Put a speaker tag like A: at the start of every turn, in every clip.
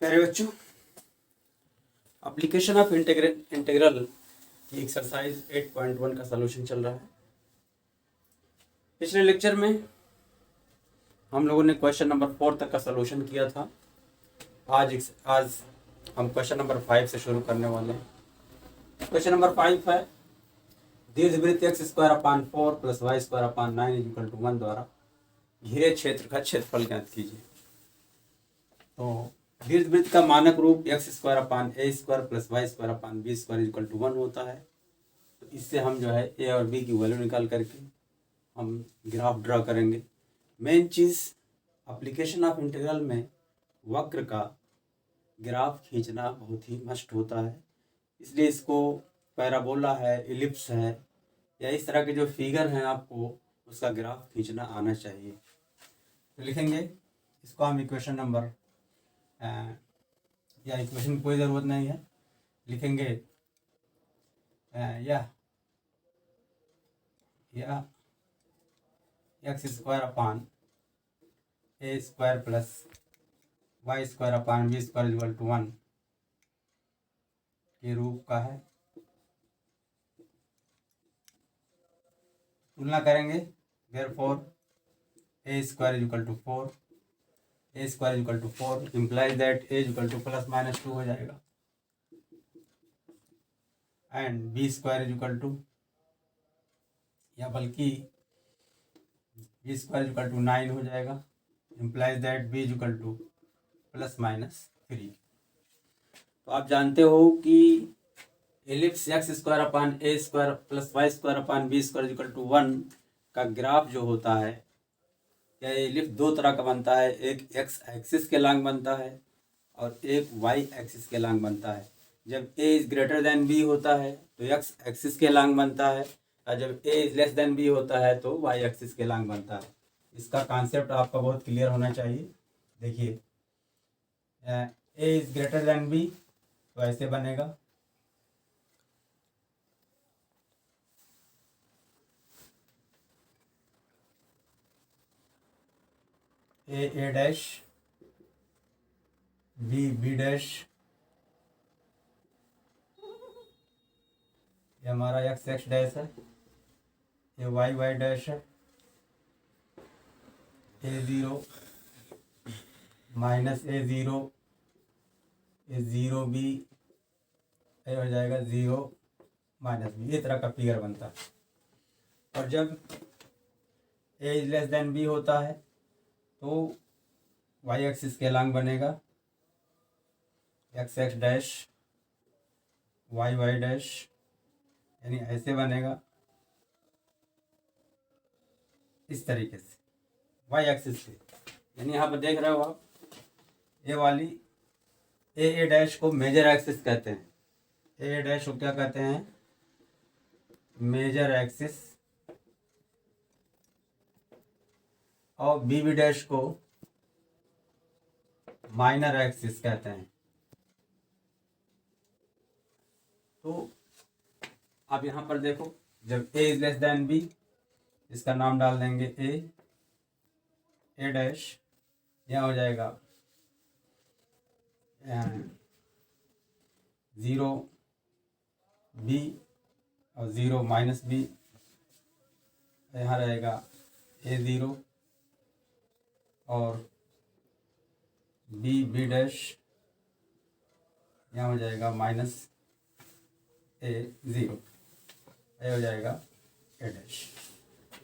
A: प्यारे बच्चों, application of integral की एक्सरसाइज 8.1 का सलूशन चल रहा है। पिछले लेक्चर में हम लोगों ने क्वेश्चन नंबर 4 तक का सलूशन किया था। आज हम क्वेश्चन नंबर 5 से शुरू करने वाले हैं। क्वेश्चन नंबर 5 है, दीर्घवृत्त x² + 4 + y² 9 = 1 द्वारा घिरे क्षेत्र का क्षेत्रफल ज्ञात कीजिए। तो दीर्घवृत्त का मानक रूप x² + a² + y² b² = 1 होता है। तो इससे हम जो है a और b की वैल्यू निकाल करके हम ग्राफ ड्रा करेंगे। Main cheese application of integral में वक्र का ग्राफ खींचना बहुत ही मस्ट होता है, इसलिए इसको पैराबोला है, इलिप्स है या इस तरह के जो फिगर हैं आपको उसका ग्राफ खींचना आना चाहिए। तो लिखेंगे इसको हम इक्वेशन नंबर या इक्वेशन की कोई ज़रूरत नहीं है, लिखेंगे या x² + a² + y² b² = 1 के रूप का है। तुलना करेंगे, therefore a² = 4, a² = 4 implies that a = ±2 हो जाएगा एंड b² या बल्कि b² = 9 हो जाएगा, implies that b = ±3। तो आप जानते हो कि ellipse x² + a² + y² b² = 1 का ग्राफ जो होता है, या एलिप्स दो तरह का बनता है, एक x एक्सिस के लॉन्ग बनता है और एक y एक्सिस के लॉन्ग बनता है। जब a > b होता है तो x एक्सिस के लॉन्ग बनता है, और जब a b होता है तो y एक्सिस के लॉन्ग बनता है। इसका कॉन्सेप्ट आपका बहुत क्लियर होना चाहिए। देखिए, a b तो ऐसे बनेगा, a b ये हमारा x है, ये y है, a0 -a0 ये 0b ये हो जाएगा 0 -b, ये तरह का फिगर बनता है। और जब a b होता है तो y एक्सिस के लॉन्ग बनेगा, x y यानी ऐसे बनेगा, इस तरीके से y एक्सिस पे। यानी यहाँ पर देख रहे हो आप, ये वाली a को मेजर एक्सिस कहते हैं, a को क्या कहते हैं, मेजर एक्सिस, और b को माइनर एक्सिस कहते हैं। तो आप यहाँ पर देखो, जब a b इसका नाम डाल देंगे a यह हो जाएगा 0b और 0 -b, यहाँ रहेगा a0 और b यहाँ हो जाएगा -a0, यह हो जाएगा a'।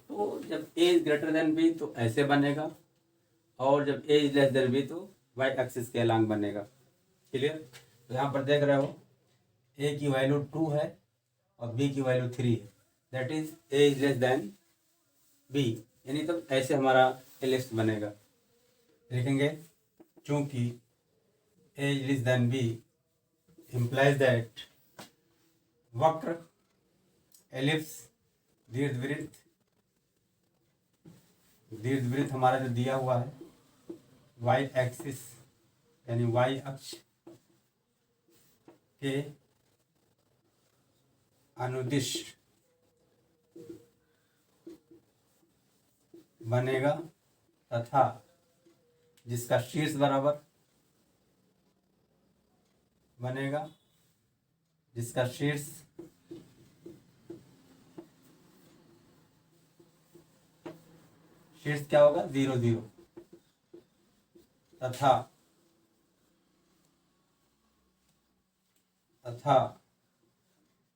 A: तो जब a b तो ऐसे बनेगा, और जब a b तो y एक्सिस के लॉन्ग बनेगा। क्लियर? तो यहाँ पर देख रहे हो, a की वैल्यू 2 है और b की वैल्यू 3 है, दैट इज a b, यानी तो ऐसे हमारा एलिप्स बनेगा। लिखेंगे, चूंकि a b implies that वक्र एलिप्स दीर्घवृत्त हमारा जो दिया हुआ है y एक्सिस यानी y अक्ष के अनुदिश बनेगा तथा जिसका शीर्ष बराबर बनेगा जिसका शीर्ष क्या होगा 0 0 तथा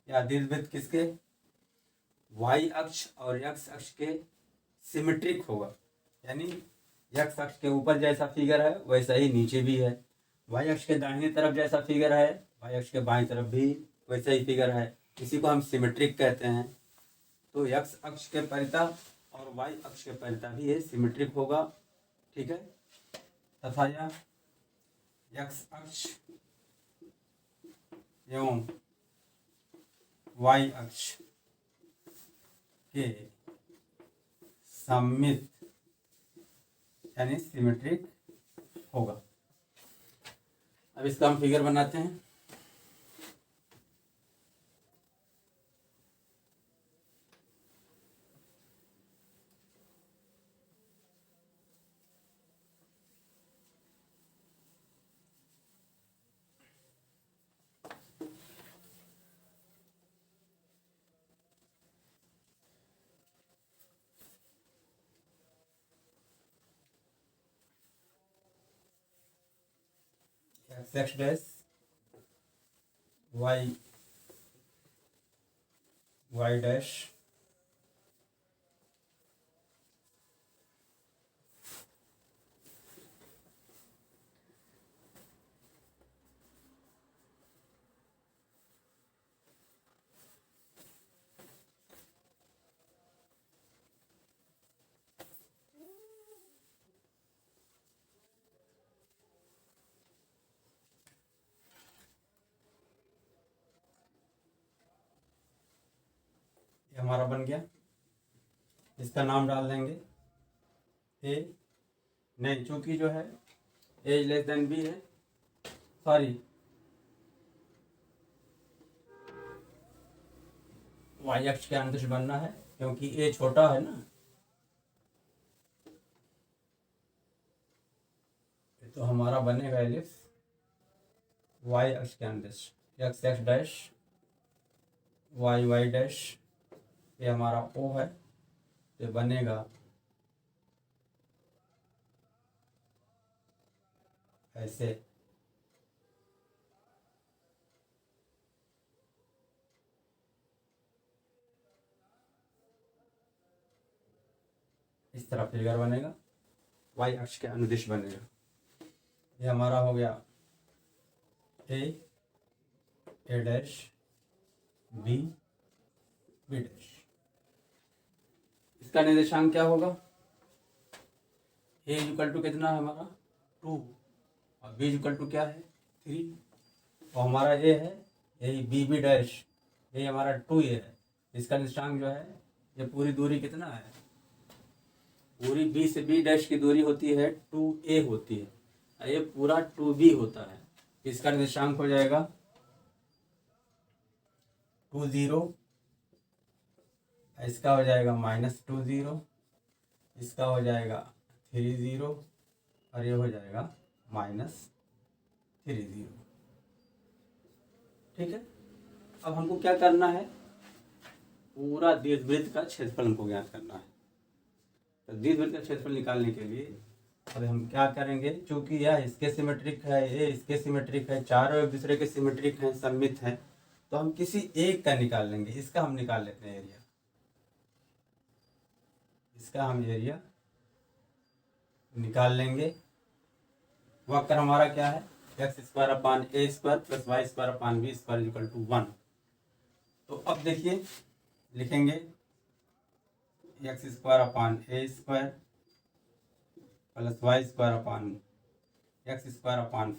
A: या दीर्घवृत्त किसके y अक्ष और x अक्ष के सिमेट्रिक होगा, यानी x अक्ष के ऊपर जैसा फिगर है वैसा ही नीचे भी है, y अक्ष के दाहिनी तरफ जैसा फिगर है y अक्ष के बाईं तरफ भी वैसा ही फिगर है, इसी को हम सिमेट्रिक कहते हैं। तो x अक्ष के परितः और y अक्ष के परितः भी ये सिमेट्रिक होगा, ठीक है। तथा यह x अक्ष एवं y अक्ष के सममित यानी सिमेट्रिक होगा। अब इसका हम फिगर बनाते हैं। x डैश y डैश ये हमारा बन गया। इसका नाम डाल देंगे ए, नहीं चूंकि जो है ए लेस देन बी है, सॉरी वाई अक्ष के अनुदिश बनना है क्योंकि ए छोटा है ना, तो हमारा बनेगा एलिप्स वाई अक्ष के अनुदिश x x dash y y dash, ये हमारा ओ है, तो बनेगा ऐसे। इस तरह फिगर बनेगा, वाई अक्ष के अनुदिश बनेगा। ये हमारा हो गया ए डैश बी डैश। इसका निर्देशांक क्या होगा, ए इक्वल टू कितना है हमारा 2 और बी इक्वल टू क्या है 3, और हमारा ए है यही बी डैश, ये हमारा 2 ए है। इसका निर्देशांक जो है ये पूरी दूरी कितना है, पूरी बी से बी डैश की दूरी होती है 2a होती है, ये पूरा 2b होता है। इसका निर्देशांक हो जाएगा 2 0, इसका हो जाएगा -2 0, इसका हो जाएगा 3 0 और ये हो जाएगा -3 0, ठीक है। अब हमको क्या करना है, पूरा दीर्घवृत्त का क्षेत्रफल हमको ज्ञात करना है। तो दीर्घवृत्त का क्षेत्रफल निकालने के लिए अब हम क्या करेंगे, चूंकि यह इसके सिमेट्रिक है, ये इसके सिमेट्रिक है, चारों एक दूसरे के सिमेट्रिक हैं, सममित हैं, तो हम किसी एक का निकाल लेंगे। इसका हम निकाल लेते हैं एरिया, इसका हम एरिया निकाल लेंगे। वक्र हमारा क्या है x² + a² + y² b² = 1। तो अब देखिए लिखेंगे x² a² + y² x²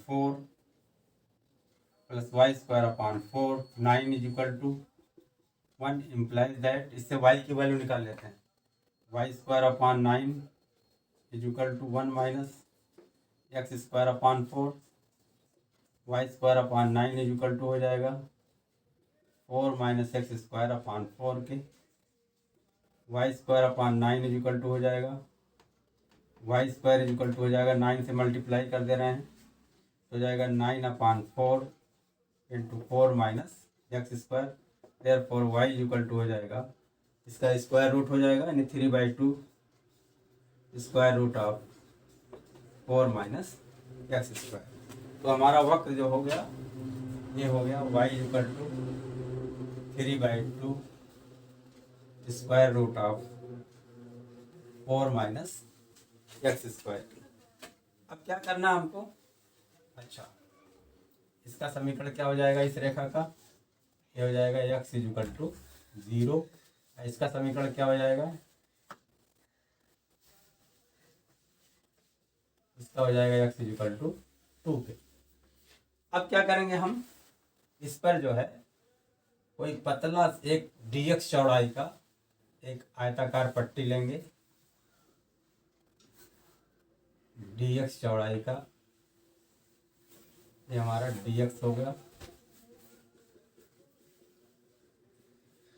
A: 4 + y² 4 9 = 1 implies that, इससे y की वैल्यू निकाल लेते हैं, y² 9 = 1 - x² 4 y² 9 हो जाएगा 4 - x² 4 के, y² 9 हो जाएगा y² हो जाएगा 9 से मल्टीप्लाई कर दे रहे हैं, तो हो जाएगा 9/4 into 4 minus x square, therefore y equal to हो जाएगा, इसका स्क्वायर रूट हो जाएगा यानी 3/2 square root of 4 minus x square. तो हमारा वक्र जो हो गया ये हो गया y equal to 3/2 square root of 4 minus x square. अब क्या करना है हमको, अच्छा इसका समीकरण क्या हो जाएगा इस रेखा का, ये हो जाएगा x इक्वल टू 0। इसका समीकरण क्या हो जाएगा, इसका हो जाएगा x इक्वल टू 2 के। अब क्या करेंगे हम, इस पर जो है कोई पतला एक dx चौड़ाई का एक आयताकार पट्टी लेंगे, dx चौड़ाई का, ये हमारा dx हो गया,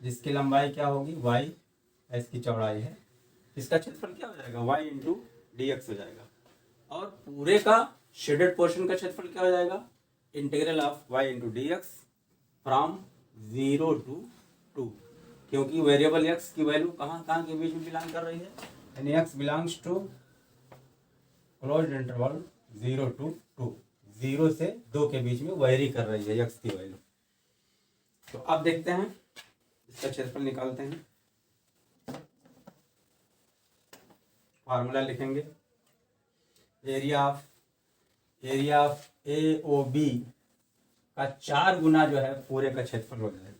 A: जिसकी लंबाई क्या होगी y, इसकी चौड़ाई है, इसका क्षेत्रफल क्या हो जाएगा y इंटू डी एक्स हो जाएगा। और पूरे का शेडेड पोर्शन का क्षेत्रफल क्या हो जाएगा, integral of y into d x from 0 to 2, क्योंकि वेरिएबल x की वैल्यू कहाँ कहाँ के बीच में बिलोंग कर रही है, यानी x belongs to closed interval 0 to 2, 0 से 2 के बीच में वेरी कर रही है x की वैल्यू। तो अब देखते हैं इसका क्षेत्रफल निकालते हैं, फार्मूला लिखेंगे, area of A O B का 4 गुना जो है पूरे का क्षेत्रफल हो जाएगा।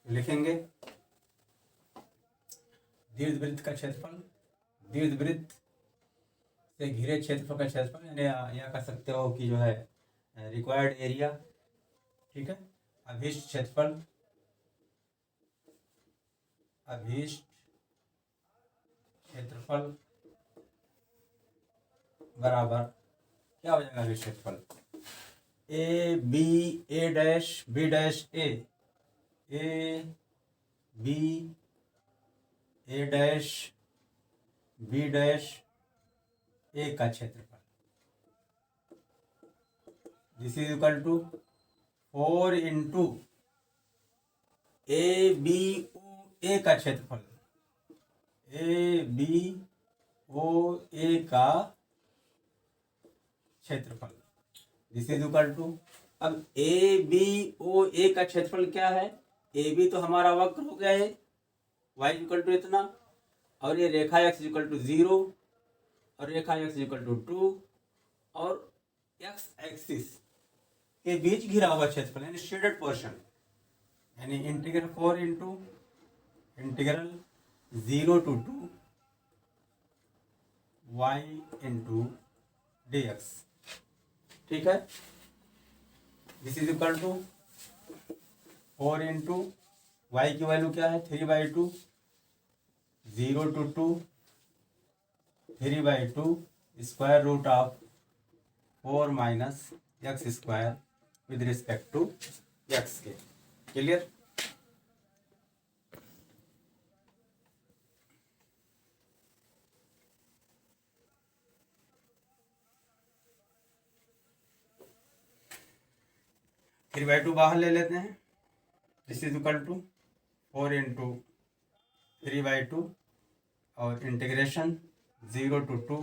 A: लिखेंगे दीर्घवृत्त का क्षेत्रफल, दीर्घवृत्त से घिरे क्षेत्रफल का क्षेत्रफल, यानी यहाँ कह सकते हो कि जो है रिक्वायर्ड एरिया, ठीक है। अभीष्ट क्षेत्रफल, अभीष्ट क्षेत्रफल बराबर क्या हो जाएगा अभीष्ट क्षेत्रफल, A B A dash B dash A B A dash B dash A का क्षेत्रफल, this is equal to 4 into A B O A का क्षेत्रफल, ए बी ओ ए का क्षेत्रफल, दिस इज इक्वल टू, अब ए बी ओ ए का क्षेत्रफल क्या है, ए बी तो हमारा वक्र हो गया है y इक्वल टू इतना, और ये रेखा x इक्वल टू 0 और रेखा x इक्वल टू 2 और x एक्सिस के बीच घिरा हुआ क्षेत्रफल यानी शेडेड पोर्शन, यानी integral 4 into integral 0 to 2 y into d x, ठीक है। This is equal to 4 into y की वैल्यू क्या है 3/2, 0 to 2 3/2 square root of 4 minus x square with respect to x के। क्लियर, थ्री बाई टू बाहर ले लेते हैं, this is equal to 4 into 3/2 और integration 0 to 2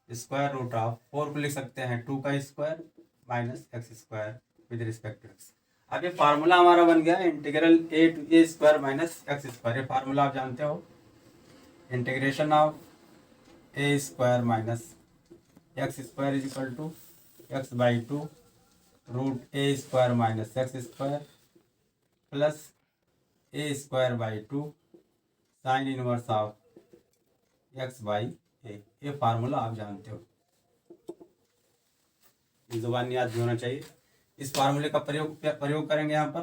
A: square root of 4 को लिख सकते हैं 2 का square minus x square with respect to X. अब ये फार्मूला हमारा बन गया integral A to A square minus x square, ये फार्मूला आप जानते हो, integration of A square minus x square is equal to x/2 root A square minus x square plus A square by 2 sine inverse of X by A. ये formula आप जानते हो, इस जुबान याद भी होना चाहिए। इस फार्मूले का प्रयोग करेंगे यहाँ पर,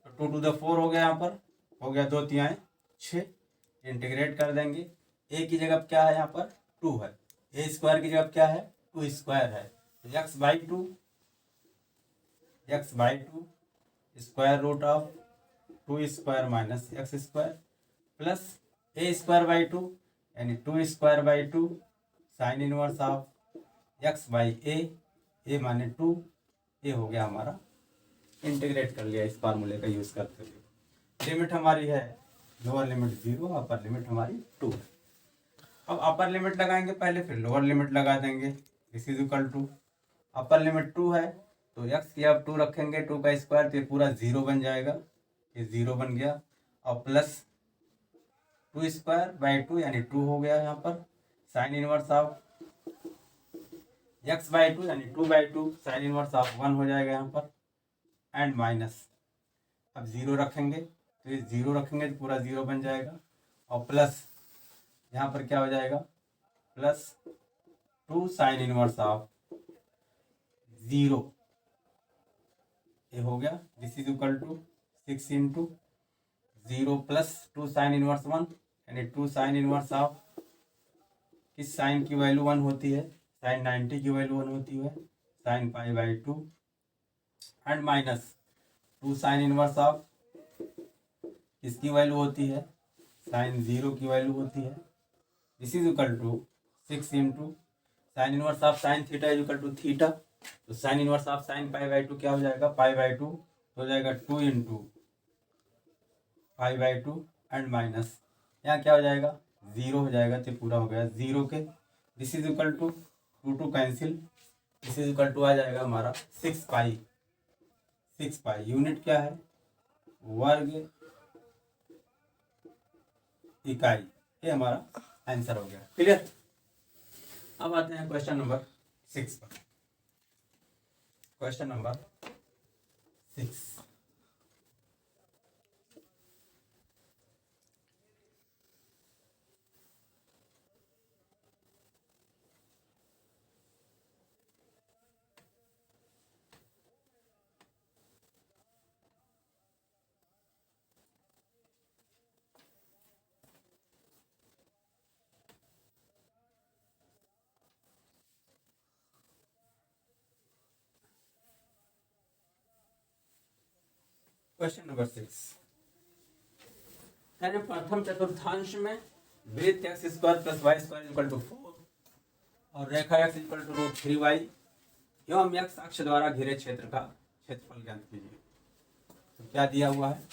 A: तो 2 to the 4 हो गया, यहाँ पर हो गया 2 तिहाई 6, इंटीग्रेट कर देंगे। ए की जगह क्या है यहाँ पर 2 है, ए स्क्वायर की जगह क्या है 2 स्क्वायर है, X by two square root of 2 square minus x square plus A square by 2, यानी 2² sine inverse of X by A माने 2, ये हो गया हमारा। इंटीग्रेट कर लिया इस फार्मूले का यूज करते हुए। लिमिट हमारी है लोअर लिमिट 0, अपर लिमिट हमारी 2 है। अब अपर लिमिट लगाएंगे पहले, फिर लोअर लिमिट लगा देंगे। This is equal to upper limit 2 है तो एक्स की अब 2 रखेंगे, 2 का स्क्वायर तो ये पूरा 0 बन जाएगा, ये 0 बन गया। और प्लस 2² 2 यानी 2 हो गया यहाँ पर। Sign inverse of X by 2 यानी 2/2 साइन इनवर्स ऑफ 1 हो जाएगा यहाँ पर। एंड माइनस, अब 0 रखेंगे तो ये 0 रखेंगे तो पूरा 0 बन जाएगा। और प्लस यहाँ पर क्या हो जाएगा, प्लस 2 साइन इनवर्स ऑफ 0, ये हो गया। This is equal to 6 into 0 plus 2 sine inverse 1 यानी 2 साइन इनवर्स ऑफ, किस साइन की वैल्यू 1 होती है, साइन 90 की वैल्यू 1 होती है, sine pi by 2। And minus 2 sine inverse of, किसकी वैल्यू होती है, साइन 0 की वैल्यू होती है। This is equal to 6 into sine inverse of sine theta is equal to theta, तो sine inverse of sine pi by 2 क्या हो जाएगा, पाई बाई 2 हो जाएगा 2 into pi by 2। And minus यहाँ क्या हो जाएगा, 0 हो जाएगा, तो पूरा हो गया 0 के। This is equal to 2 cancel, this is equal to आ जाएगा हमारा 6 पाई। यूनिट क्या है, वर्ग इकाई। ये हमारा आंसर हो गया। क्लियर। अब आते हैं क्वेश्चन नंबर 6 पर। क्वेश्चन नंबर 6, क्वेश्चन नंबर 6 है प्रथम चतुर्थांश में वृत्त X square plus Y square equal to 4 और रेखा X equal to root 3y एवं एक्स अक्ष द्वारा घिरे क्षेत्र का क्षेत्रफल ज्ञात कीजिए। तो क्या दिया हुआ है,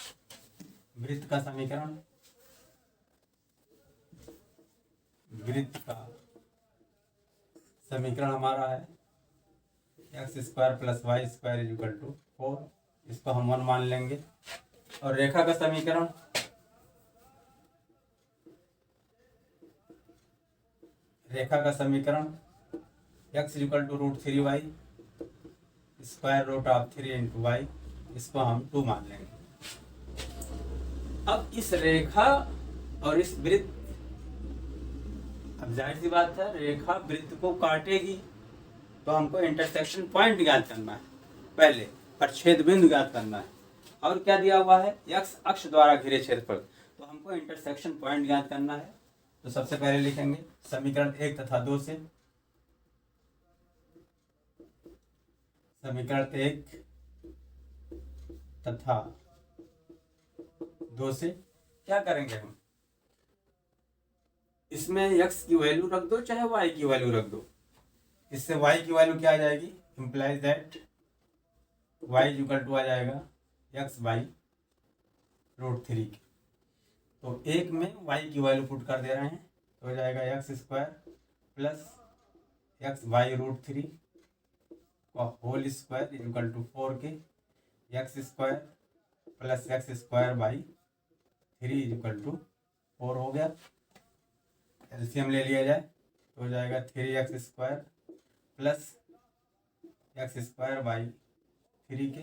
A: वृत्त का समीकरण, वृत्त का समीकरण हमारा है x square plus Y square equal to 4, इसको हम 1 मान लेंगे। और रेखा का समीकरण, x equal to root 3y square root of 3 into y, इसको हम 2 मान लेंगे। अब इस रेखा और इस वृत्त, अब जाहिर सी बात है रेखा वृत्त को काटेगी तो हमको इंटरसेक्शन पॉइंट ज्ञात करना है पहले, और छेद बिंदु ज्ञात करना है। और क्या दिया हुआ है, एक्स अक्ष द्वारा घिरे क्षेत्रफल, तो हमको इंटरसेक्शन पॉइंट ज्ञात करना है। तो सबसे पहले लिखेंगे समीकरण 1 तथा 2 से, समीकरण 1 तथा 2 से क्या करेंगे हम, इसमें x की वैल्यू रख दो चाहे y की वैल्यू रख दो। इससे y की वैल्यू क्या आ जाएगी, implies that y equal to आ जाएगा x बाई रूट 3 की। तो एक में y की वैल्यू पुट कर दे रहे हैं तो हो जाएगा x square plus x by root 3 का होल स्क्वायर इक्वल टू 4 के, x square plus x square by 3 equal to 4 हो गया। एलसीएम ले लिया जाए तो हो जाएगा 3x square plus x square by 3 के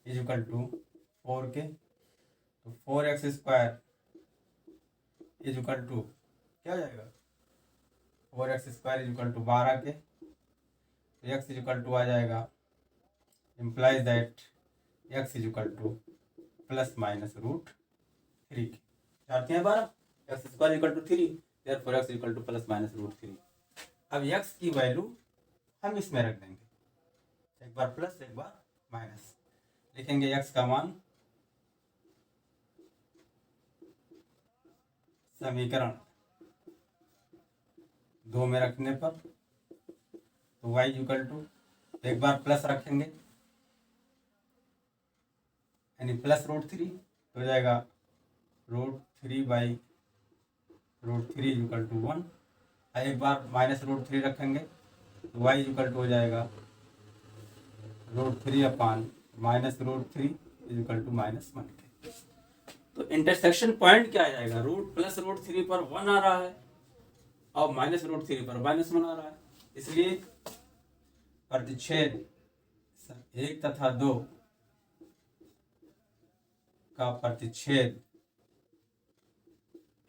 A: इक्वल टू 4 के। तो 4x स्क्वायर इक्वल टू क्या हो जाएगा, 4x स्क्वायर इक्वल टू 12 के, तो x इक्वल टू आ जाएगा, implies that x equal to plus minus root 3 के। जानते हैं 12, x square equal to 3, therefore x equal to plus minus root 3। अब x की वैल्यू हम इसमें रख देंगे, एक बार प्लस एक बार माइनस, लिखेंगे x का मान समीकरण 2 में रखने पर, तो y इक्वल टू, एक बार प्लस रखेंगे यानी प्लस √3 तो हो जाएगा √3/√3 इक्वल टू 1। एक बार माइनस √3 रखेंगे तो y इक्वल टू हो जाएगा √3/-√3 इक्वल टू -1 के। तो इंटरसेक्शन पॉइंट क्या आ जाएगा, रूट प्लस √3 पर 1 आ रहा है और माइनस √3 पर -1 आ रहा है, इसलिए प्रतिच्छेद 1 तथा 2 का प्रतिच्छेद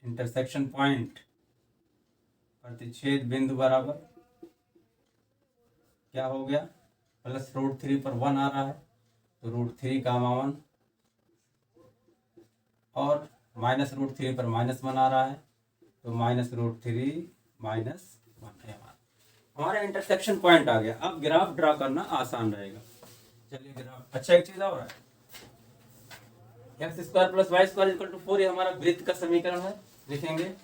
A: इंटरसेक्शन पॉइंट, प्रतिच्छेद बिंदु बराबर क्या हो गया, प्लस √3 पर 1 आ रहा है तो √3 का मान, और माइनस √3 पर -1 आ रहा है तो -√3 -1 है हमारा इंटरसेक्शन पॉइंट आ गया। अब ग्राफ ड्रा करना आसान रहेगा। चलिए ग्राफ, अच्छा एक चीज और है, x² + y² = 4, ये हमारा वृत्त का समीकरण है। लिखेंगे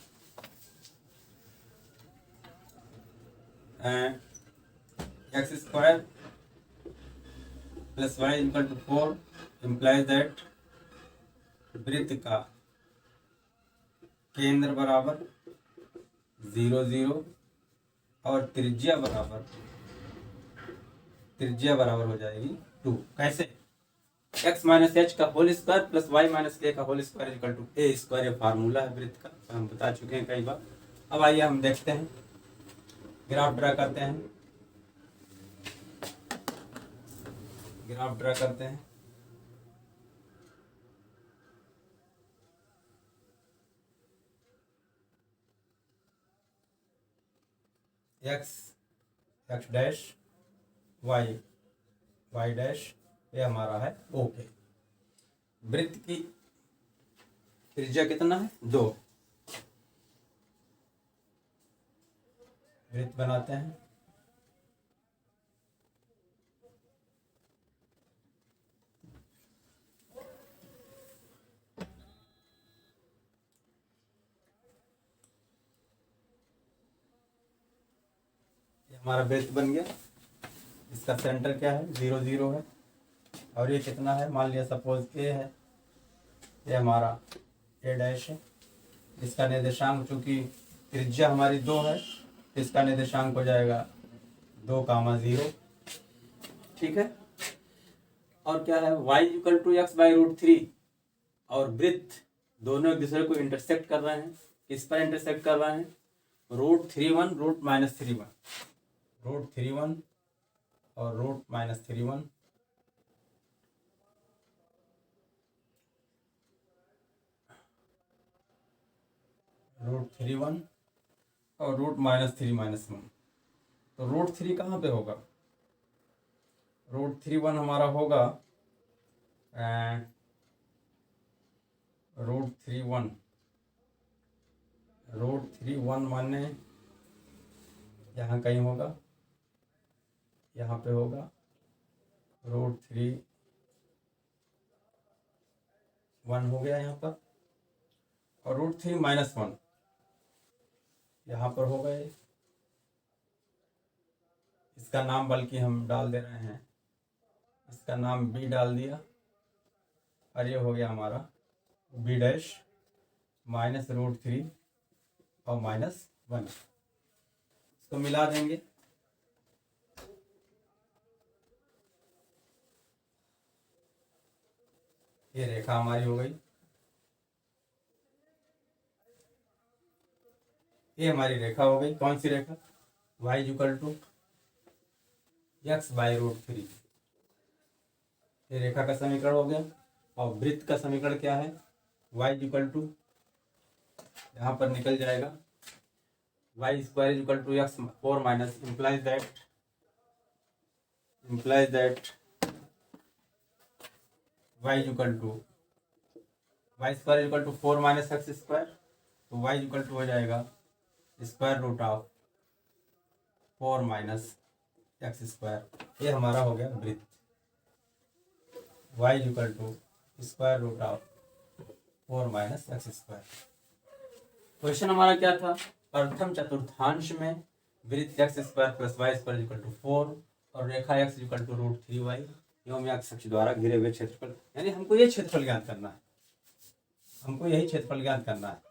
A: x² + y = 4 implies that वृत्त का केंद्र बराबर 0 0 और त्रिज्या बराबर हो जाएगी 2। कैसे, x - h का होल स्क्वायर प्लस y - k का whole square equal to a², ये फार्मूला है वृत्त का, हम बता चुके हैं कई बार। अब आइए हम देखते हैं, ग्राफ ड्रा करते हैं। x डैश y डैश, ये हमारा है ओके। वृत्त की त्रिज्या कितना है, 2। वृत्त बनाते हैं, हमारा वृत्त बन गया। इसका सेंटर क्या है, 0 0 है, और ये कितना है, मान लिया सपोज ए है, ये हमारा ए डैश है। इसका निर्देशांक, चूंकि त्रिज्या हमारी 2 है, इसका निर्देशांक हो जाएगा 2, 0। ठीक है, और क्या है, y = x/√3, और वृत्त दोनों एक दूसरे को इंटरसेक्ट कर रहे हैं। किस पर इंटरसेक्ट कर रहे हैं, √3 √-3 √3 और √-3 √3 और √-3 तो √3 कहाँ पे होगा, √3 हमारा होगा √3 माने यहाँ कहीं होगा, यहाँ पे होगा √3 1 हो गया यहाँ पर, और √3 -1 यहाँ पर होगा। ये इसका नाम बल्कि हम डाल दे रहे हैं, इसका नाम b डाल दिया, और ये हो गया हमारा b डैश -√3 और -1। इसको मिला देंगे, ये रेखा हमारी हो गई, ये हमारी रेखा हो गई। कौन सी रेखा, y = x/√3, ये रेखा का समीकरण हो गया। और वृत्त का समीकरण क्या है, y = यहाँ पर निकल जाएगा y² = x4 implies that y = y² = 4 - x², तो y = हो जाएगा √4 - x²। ये हमारा हो गया वृत्त, y = √4 - x²। क्वेश्चन हमारा क्या था, प्रथम चतुर्थांश में वृत्त x square plus Y square equal to 4 और रेखा x इक्वल टू √3y एवं x अक्ष द्वारा घिरे हुए क्षेत्रफल, यानी हमको ये क्षेत्रफल ज्ञात करना है, हमको यही क्षेत्रफल ज्ञात करना है।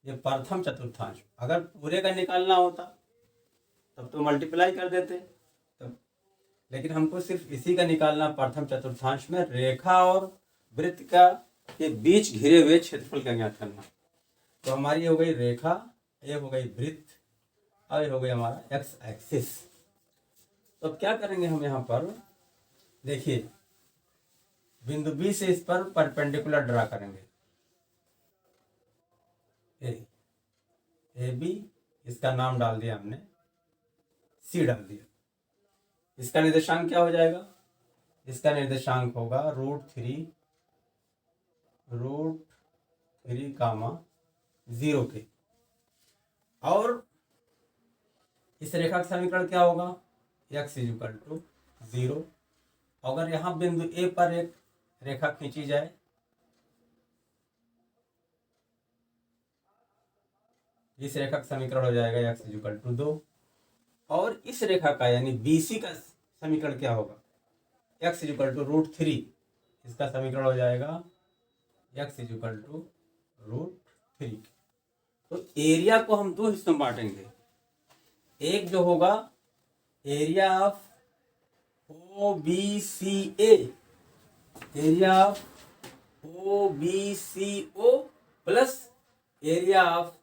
A: ये प्रथम चतुर्थांश, अगर पूरे का निकालना होता तब तो मल्टीप्लाई कर देते तब, लेकिन हमको सिर्फ इसी का निकालना, प्रथम चतुर्थांश में रेखा और वृत्त का के बीच घिरे हुए क्षेत्रफल का ज्ञात करना। तो हमारी हो गई रेखा, ये हो गई वृत्त और ये हो गई हमारा एक्स एक्सिस। तो अब क्या करेंगे हम यहाँ पर, देखिए बिंदु बी से इस पर परपेंडिकुलर ड्रा करेंगे, ए बी, इसका नाम डाल दिया हमने, सी डाल दिया। इसका निर्देशांक क्या हो जाएगा, इसका निर्देशांक होगा √3 कामा 0 के। और इस रेखा का समीकरण क्या होगा, x इक्वल टू 0। अगर यहाँ बिंदु ए पर एक रेखा खींची जाए, इस रेखा का समीकरण हो जाएगा x इक्वल टू 2। और इस रेखा का यानी BC का समीकरण क्या होगा, x इक्वल टू √3, इसका समीकरण हो जाएगा x इक्वल टू √3। तो एरिया को हम दो हिस्सों में बांटेंगे, एक जो होगा area of OBCA, area of OBCO plus area of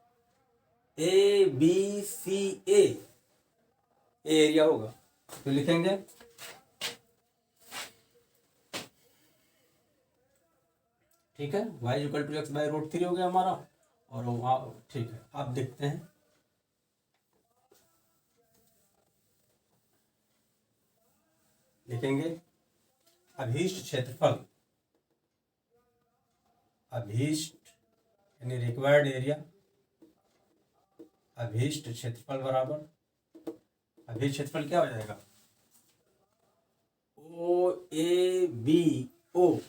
A: ABCA, area होगा। तो लिखेंगे ठीक है, y equal to x by √3 हो गया हमारा। और ठीक है, अब देखते हैं लिखेंगे अभीष्ट क्षेत्रफल, अभीष्ट यानी रिक्वायर्ड एरिया, अभीष्ट क्षेत्रफल बराबर, अभीष्ट क्षेत्रफल क्या हो जाएगा, OABO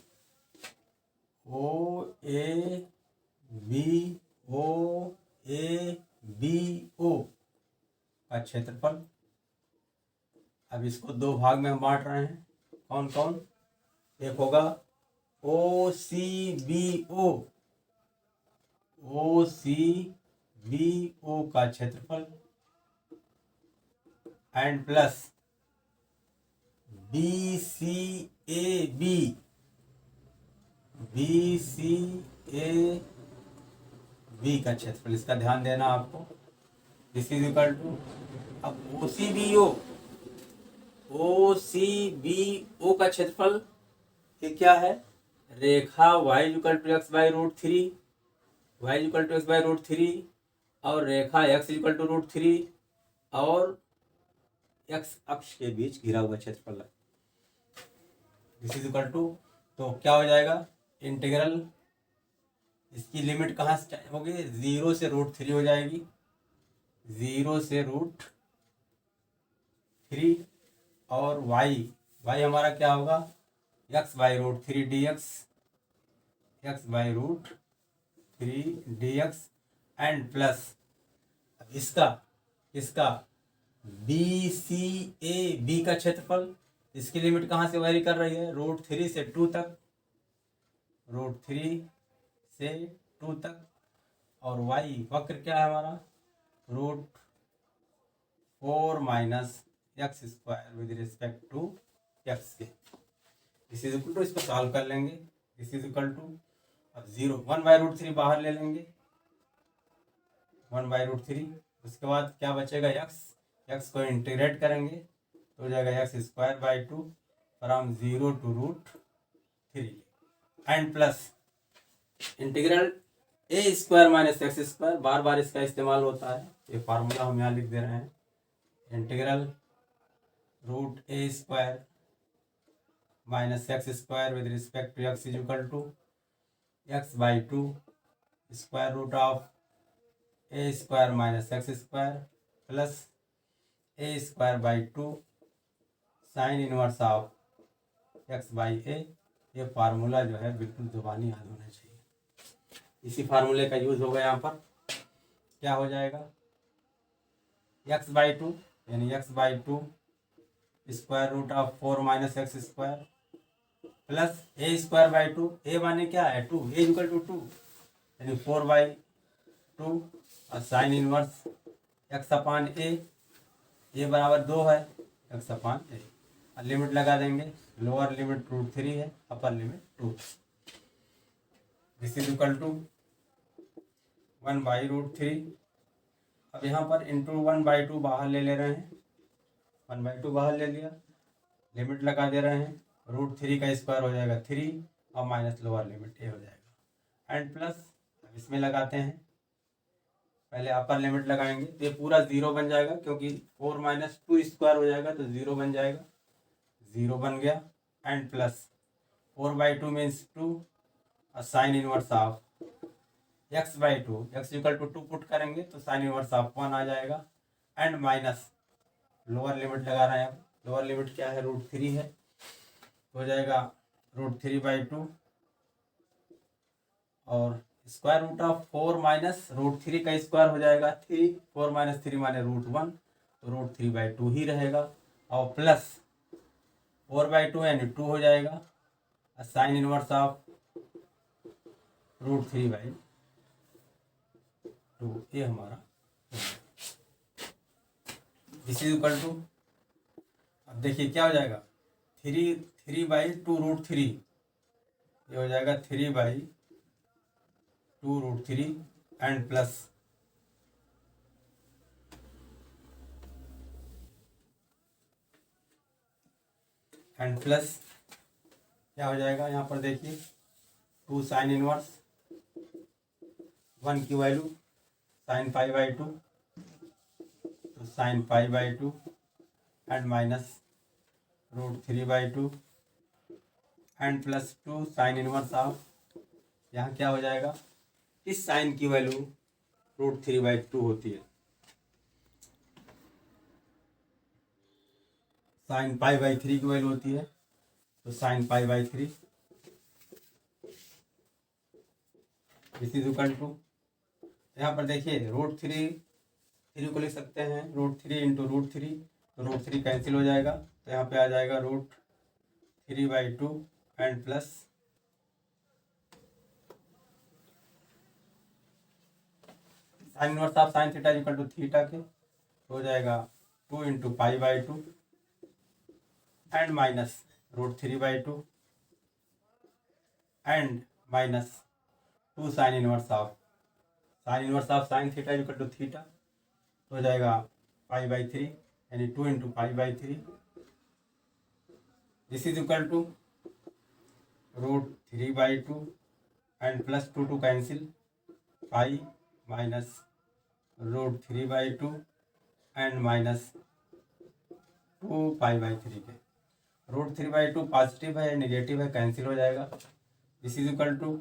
A: का क्षेत्रफल। अब इसको दो भाग में हम बांट रहे हैं, कौन कौन, एक होगा OCBO का क्षेत्रफल एंड प्लस BCAB का क्षेत्रफल, इसका ध्यान देना आपको। दिस इज इक्वल टू, अब OCBO का क्षेत्रफल ये क्या है, रेखा y equal to x by √3 और रेखा x इक्वल टू √3 और x अक्ष के बीच घिरा हुआ क्षेत्रफल है। दिस इज इक्वल टू, तो क्या हो जाएगा, इंटीग्रल, इसकी लिमिट कहाँ से होगी, 0 से √3 हो जाएगी, 0 से √3 और y हमारा क्या होगा, x by √3 dx and plus इसका BCAB का क्षेत्रफल, इसकी लिमिट कहाँ से वेरी कर रही है, √3 से 2 तक, √3 से 2 तक। और y वक्र क्या है हमारा, √4 minus x square with respect to x के। दिस इज इक्वल टू, इसको सॉल्व कर लेंगे, दिस इज इक्वल टू, अब 1 बाई √3 बाहर ले लेंगे, 1 बाई √3। उसके बाद क्या बचेगा, x को इंटीग्रेट करेंगे तो हो जाएगा x square by 2 from 0 to √3 and plus integral a square minus x square, बार बार इसका इस्तेमाल होता है, ये फार्मूला हम यहाँ लिख दे रहे हैं, integral √a square minus x square with respect to x is equal to x by 2 square root of a square minus x square plus a square by 2 sine inverse of x by a। ये formula जो है बिल्कुल जुबानी याद होना चाहिए, इसी फार्मूले का यूज होगा यहाँ पर। क्या हो जाएगा, x/2 यानी x/2 square root of 4 minus x square plus a²/2, a माने क्या है 2, a=2 यानी 4/2 और साइन इनवर्स x/a, a बराबर 2 है x/a और लिमिट लगा देंगे, लोअर लिमिट √3 है, upper limit 2। This is equal to 1/√3। अब यहाँ पर इंटू 1/2 बाहर ले रहे हैं, 1/2 बाहर ले लिया, लिमिट लगा दे रहे हैं, √3 का स्क्वायर हो जाएगा 3 और माइनस लोअर लिमिट ए हो जाएगा एंड प्लस। अब इसमें लगाते हैं, पहले अपर लिमिट लगाएंगे तो ये पूरा 0 बन जाएगा, क्योंकि 4 माइनस 2 स्क्वायर हो जाएगा तो 0 बन जाएगा, 0 बन गया एंड प्लस 4/2 मीन्स 2 और sign inverse of x/2, x=2 put करेंगे तो साइन इनवर्स ऑफ 1 आ जाएगा एंड माइनस लोअर लिमिट लगा रहे हैं। अब लोअर लिमिट क्या है, √3 है, हो जाएगा √3/2 और स्क्वायर रूट ऑफ 4 माइनस √3 का स्क्वायर हो जाएगा 3, 4 माइनस 3 माने √1 तो √3/2 ही रहेगा और प्लस 4/2 यानी 2 हो जाएगा और साइन इनवर्स ऑफ √3/2 ये हमारा। दिस इज इक्वल टू, अब देखिए क्या हो जाएगा, 3/2 √3, ये हो जाएगा 3/2 √3 एंड प्लस क्या हो जाएगा, यहाँ पर देखिए 2 साइन इनवर्स 1 की वैल्यू साइन π/2 तो sine π/2 and minus √3/2 and plus 2 sine inverse of, यहाँ क्या हो जाएगा, इस साइन की वैल्यू √3/2 होती है, साइन π/3 की वैल्यू होती है तो sine π/3 this is equal to, यहाँ पर देखिए √3 को लिख सकते हैं, √3 इंटू √3 तो √3 कैंसिल हो जाएगा तो यहाँ पे आ जाएगा √3/2 and plus sine inverse of sine theta equal to theta के हो जाएगा 2 into π/2 and minus √3/2 and minus 2 sine inverse of sine theta equal to theta हो जाएगा π/3 यानी 2 into π/3। This is equal to √3/2 and plus 2 cancel, pi minus √3/2 and minus 2 π/3 के, √3/2 positive है negative है, cancel हो जाएगा। This is equal to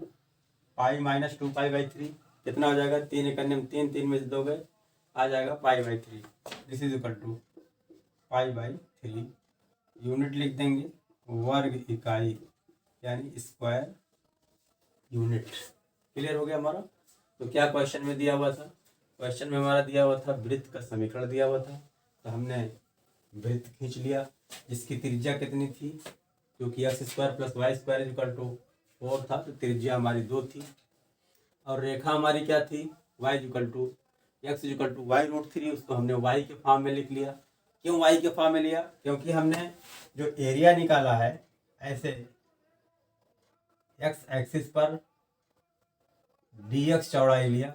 A: pi minus 2 π/3 कितना हो जाएगा, 3 × 3, 3 में से 2 गए, आ जाएगा π/3। This is equal to π/3, unit लिख देंगे वर्ग इकाई यानी स्क्वायर यूनिट। क्लियर हो गया हमारा। तो क्या क्वेश्चन में दिया हुआ था, क्वेश्चन में हमारा दिया हुआ था वृत्त का समीकरण दिया हुआ था, तो हमने वृत्त खींच लिया जिसकी त्रिज्या कितनी थी, क्योंकि x² + y² = 4 था तो त्रिज्या हमारी 2 थी और रेखा हमारी क्या थी, y = x = y√3, उसको हमने y के फॉर्म में लिख लिया। क्यों y के फॉर्म में लिया, क्योंकि हमने जो एरिया निकाला है ऐसे x एक्सिस पर dx चौड़ाई लिया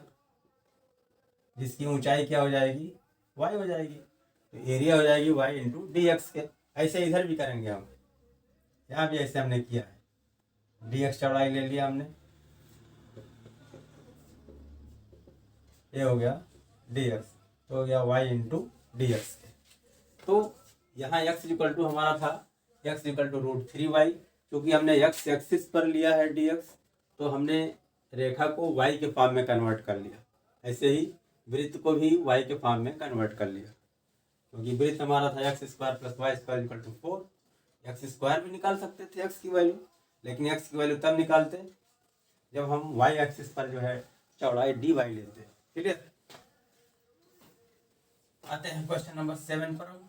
A: जिसकी ऊंचाई क्या हो जाएगी, y हो जाएगी, तो एरिया हो जाएगी y × dx के। ऐसे इधर भी करेंगे हम, यहाँ भी ऐसे हमने किया है, dx चौड़ाई ले लिया हमने, ये हो गया dx, तो हो गया y × dx के। तो यहाँ x = हमारा था x = √3y, क्योंकि हमने x एक्सिस पर लिया है dx, तो हमने रेखा को y के फॉर्म में कन्वर्ट कर लिया। ऐसे ही वृत्त को भी y के फॉर्म में कन्वर्ट कर लिया, क्योंकि वृत्त हमारा था x² + y² = 4। x² भी निकाल सकते थे x की वैल्यू, लेकिन x की वैल्यू तब निकालते जब हम y एक्सिस पर जो है चौड़ाई dy लेते हैं। क्लियर। आते हैं क्वेश्चन नंबर 7 पर।